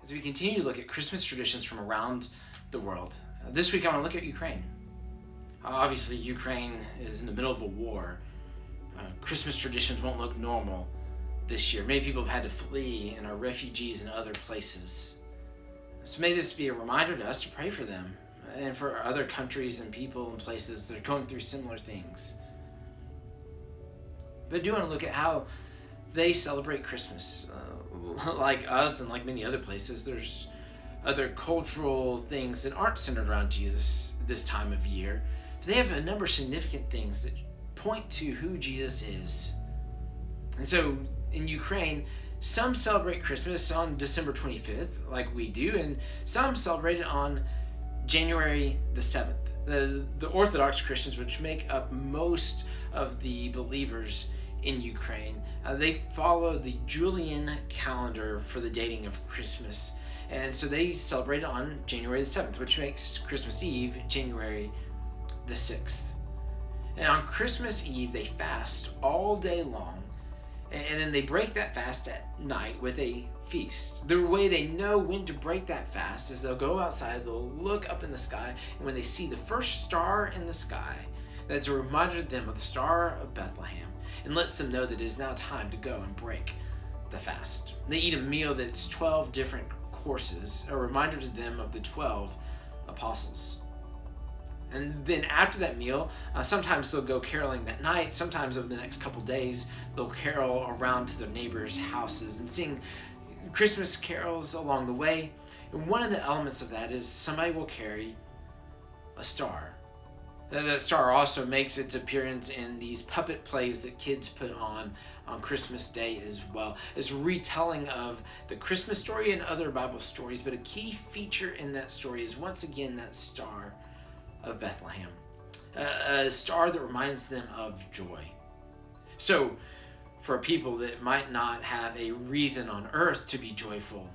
as we continue to look at Christmas traditions from around the world. This week I want to look at Ukraine. Obviously, Ukraine is in the middle of a war. Christmas traditions won't look normal this year. Many people have had to flee and are refugees in other places. So may this be a reminder to us to pray for them and for other countries and people and places that are going through similar things. But I do want to look at how they celebrate Christmas. Like us and like many other places, there's other cultural things that aren't centered around Jesus this time of year. But they have a number of significant things that point to who Jesus is. And so in Ukraine, some celebrate Christmas on December 25th, like we do, and some celebrate it on January the 7th. The Orthodox Christians, which make up most of the believers in Ukraine, they follow the Julian calendar for the dating of Christmas. And so they celebrate it on January the 7th, which makes Christmas Eve January the 6th. And on Christmas Eve, they fast all day long. And then they break that fast at night with a feast. The way they know when to break that fast is they'll go outside, they'll look up in the sky, and when they see the first star in the sky, that's a reminder to them of the Star of Bethlehem and lets them know that it is now time to go and break the fast. They eat a meal that's 12 different courses, a reminder to them of the 12 apostles. And then after that meal, sometimes they'll go caroling that night. Sometimes over the next couple days, they'll carol around to their neighbors' houses and sing Christmas carols along the way. And one of the elements of that is somebody will carry a star. That star also makes its appearance in these puppet plays that kids put on Christmas Day as well. It's a retelling of the Christmas story and other Bible stories, but a key feature in that story is once again that Star of Bethlehem, a star that reminds them of joy. So for people that might not have a reason on earth to be joyful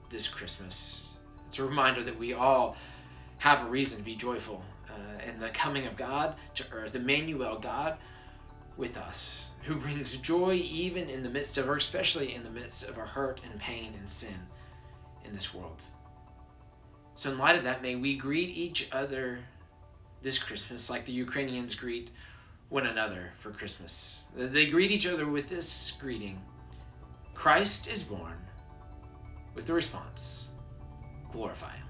this Christmas, it's a reminder that we all have a reason to be joyful in the coming of God to earth, Emmanuel, God with us, who brings joy even in the midst of, or especially in the midst of our hurt and pain and sin in this world. So in light of that, may we greet each other this Christmas like the Ukrainians greet one another for Christmas. They greet each other with this greeting: Christ is born, with the response, glorify Him.